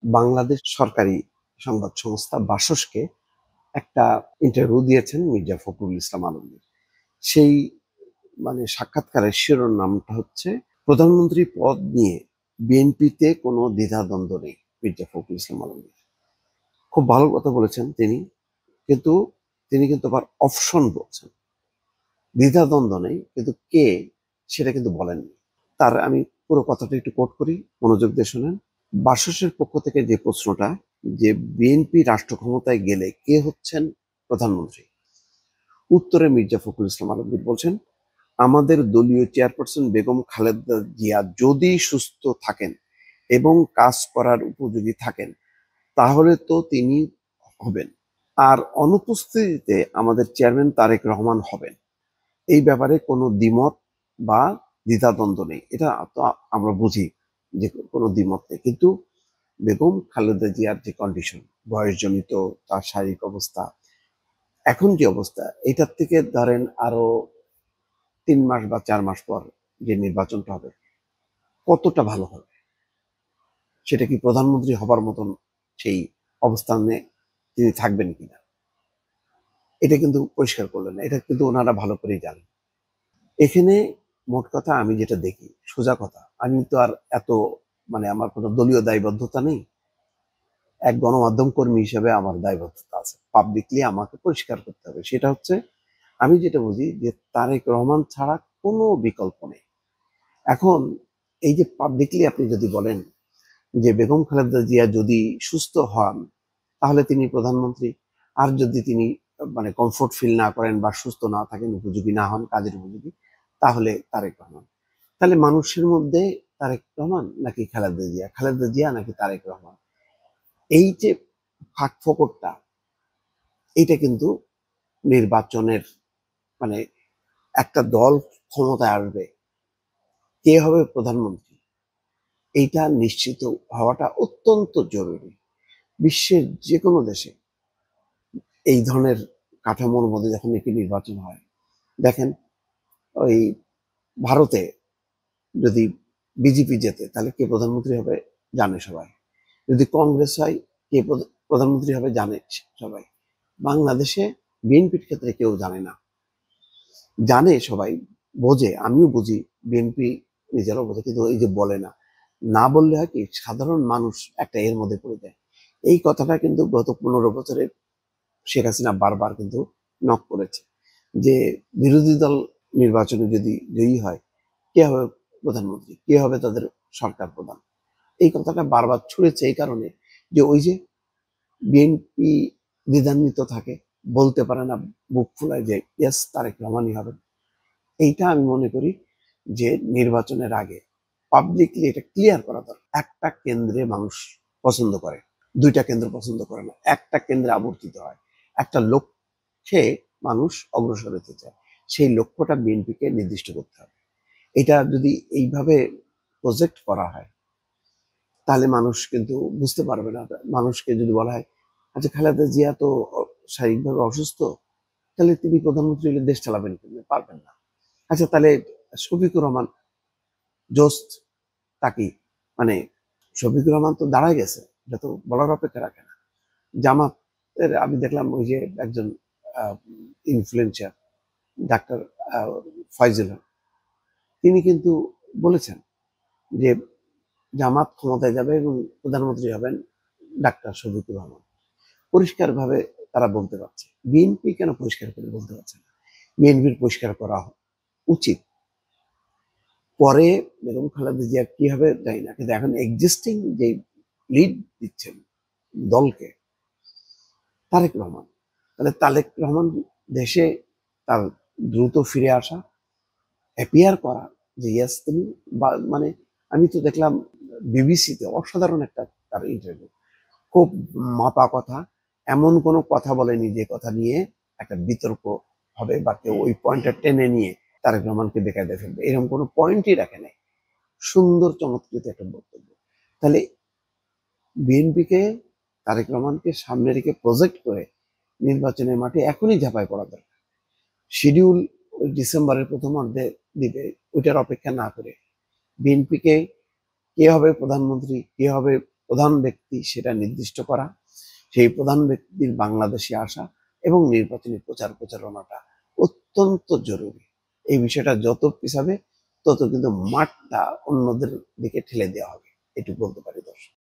বাংলাদেশ সরকারি সংবাদ সংস্থা বাসসকে একটা ইন্টারভিউ দিয়েছেন মির্জা ফখরুল ইসলাম আলমগীর। সেই সাক্ষাৎকারের শিরোনামটা হচ্ছে প্রধানমন্ত্রী পদ নিয়ে বিএনপিতে কোনো দ্বিধাদ্বন্দ্ব নেই। মির্জা ফখরুল ইসলাম আলমগীর খুব ভালো কথা বলেছেন তিনি, কিন্তু তিনি কিন্তু আবার অপশন বলছেন। দ্বিধাদ্বন্দ্ব নেই, কিন্তু কে সেটা কিন্তু বলেননি। তার আমি পুরো কথাটা একটু কোট করি, মনোযোগ দিয়ে শোনেন। বাসসের পক্ষ থেকে যে প্রশ্নটা, যে বিএনপি রাষ্ট্র ক্ষমতায় গেলে কে হচ্ছেন প্রধানমন্ত্রী, উত্তরে মির্জা ফখরুল ইসলাম আলমগীর বলছেন, আমাদের দলীয় চেয়ারপারসন বেগম খালেদা জিয়া যদি সুস্থ থাকেন এবং কাজ করার উপযোগী থাকেন তাহলে তো তিনি হবেন, আর অনুপস্থিতিতে আমাদের চেয়ারম্যান তারেক রহমান হবেন। এই ব্যাপারে কোনো দ্বিমত বা দ্বিধাদ্বন্দ্ব নেই। এটা তো আমরা বুঝি যে কোনো দ্বিমত নেই, কিন্তু বেগম খালেদা জিয়ার যে কন্ডিশন, বয়সজনিত তার শারীরিক অবস্থা, এখন যে অবস্থা, এটার থেকে ধরেন আরো 3 মাস বা 4 মাস পর যে নির্বাচনটা হবে কতটা ভালো হবে, সেটা কি প্রধানমন্ত্রী হবার মতন সেই অবস্থানে তিনি থাকবেন কিনা, এটা কিন্তু পরিষ্কার করলেন না। এটা কিন্তু ওনারা ভালো করেই জানেন। এখানে মোট কথা আমি যেটা দেখি, সোজা কথা, আমি তো আর এত আমার কোনো দলীয় দায়বদ্ধতা নেই। এক গণমাধ্যম কর্মী হিসেবে আমার দায়বদ্ধতা আছে, পাবলিকলি আমাকে পরিষ্কার করতে হবে। সেটা হচ্ছে, আমি যেটা বুঝি যে তারেক রহমান ছাড়া কোনো বিকল্প নেই। এখন এই যে পাবলিকলি আপনি যদি বলেন যে বেগম খালেদা জিয়া যদি সুস্থ হন তাহলে তিনি প্রধানমন্ত্রী, আর যদি তিনি কমফোর্ট ফিল না করেন বা সুস্থ না থাকেন, উপযোগী না হন, কাজের উপযোগী, তাহলে তারেক রহমান। তাহলে মানুষের মধ্যে তারেক রহমান নাকি খালেদা জিয়া, খালেদা জিয়া নাকি তারেক রহমান, এই যে ফাঁক ফোকরটা, এইটা কিন্তু নির্বাচনের মানে একটা দল ক্ষমতায় আসবে, কে হবে প্রধানমন্ত্রী, এইটা নিশ্চিত হওয়াটা অত্যন্ত জরুরি। বিশ্বের যে কোনো দেশে এই ধরনের কাঠামোর মধ্যে যখন একটি নির্বাচন হয়, দেখেন ওই ভারতে যদি বিজেপি জেতে তাহলে কে প্রধানমন্ত্রী হবে জানে সবাই, যদি কংগ্রেস হয় কে প্রধানমন্ত্রী হবে জানে সবাই। বাংলাদেশে বিএনপির ক্ষেত্রে কেউ জানে না, জানে সবাই, বোঝে, আমিও বুঝি, বিএনপি নিজেরাও বোঝে, কিন্তু এই যে বলে না, না বললে হয় কি সাধারণ মানুষ একটা এর মধ্যে পড়ে যায়। এই কথাটা কিন্তু গত 15 বছরে শেখ হাসিনা বারবার কিন্তু নক করেছে, যে বিরোধী দল নির্বাচনে যদি জয়ী হয় কে হবে প্রধানমন্ত্রী, কে হবে তাদের সরকার প্রধান। এই কথাটা বারবার ছুড়েছে এই কারণে যে ওই যে বিএনপি দ্বিধান্বিত থাকে, বলতে পারে না, বুক ফুলায় যে ইয়েস তারেক রহমানই হবে। এইটা আমি মনে করি যে নির্বাচনের আগে পাবলিকলি এটা ক্লিয়ার করা দরকার। একটা কেন্দ্রে মানুষ পছন্দ করে, 2টা কেন্দ্র পছন্দ করে না, একটা কেন্দ্রে আবর্তিত হয়, একটা লক্ষ্যে মানুষ অগ্রসর হতে চায়, সেই লক্ষ্যটা বিএনপিকে নির্দিষ্ট করতে হবে। এটা যদি এইভাবে প্রজেক্ট করা হয় তাহলে মানুষ কিন্তু বুঝতে পারবে না। মানুষকে যদি বলা হয়, আচ্ছা খালেদা জিয়া তো শারীরিকভাবে অসুস্থ, তাহলে তিনি প্রধানমন্ত্রী হলে দেশ চালাবেন কিন্তু পারবেন না। আচ্ছা তাহলে শফিকুর রহমান জোস্ত তাকি, মানে শফিকুর রহমান তো দাঁড়ায় গেছে, এটা তো বলার অপেক্ষা রাখে না। জামাতের আমি দেখলাম ওই যে একজন ইনফ্লুয়েন্সার ডাক্তার ফয়জুল হক, তিনি কিন্তু বলেছেন যে জামাত ক্ষমতায় যাবে এবং প্রধানমন্ত্রী হবেন ডাক্তার শফিকুর রহমান। পরিষ্কারভাবে তারা বলতে পারছে, বিএনপি কেন পরিষ্কার করে বলতে পারছে না? বিএনপির পরিষ্কার করা উচিত। পরে বেগম খালেদা জিয়া কি হবে জানি না, কিন্তু এখন এক্সিস্টিং যে লিড দিচ্ছেন দলকে তারেক রহমান, তাহলে তারেক রহমান দেশে তার দ্রুত ফিরে আসা, অ্যাপিয়ার করা যে ইয়াস তিনি আমি তো দেখলাম বিবিসিতে অসাধারণ একটা তার ইন্টারভিউ, খুব মাপা কথা, এমন কোনো কথা বলেনি যে কথা নিয়ে একটা বিতর্ক হবে বা কেউ ওই পয়েন্টটা টেনে নিয়ে তারেক রহমানকে বেকায়দায় ফেলবে, এরকম কোনো পয়েন্টই রাখে নাই। সুন্দর চমৎকৃত একটা বক্তব্য। তাহলে বিএনপিকে তারেক রহমানকে সামনে রেখে প্রজেক্ট করে নির্বাচনের মাঠে এখনই ঝাঁপায় পড়া দরকার। শিডিউল ওই ডিসেম্বরের প্রথমার্ধে দিবে, ওইটার অপেক্ষা না করে বিএনপিকে কে হবে প্রধানমন্ত্রী, কে হবে প্রধান ব্যক্তি সেটা নির্দিষ্ট করা, সেই প্রধান ব্যক্তির বাংলাদেশে আসা এবং নির্বাচনী প্রচারণাটা অত্যন্ত জরুরি। এই বিষয়টা যত পিছাবে তত কিন্তু মাঠটা অন্যদের দিকে ঠেলে দেওয়া হবে, এটুকু বলতে পারি দর্শক।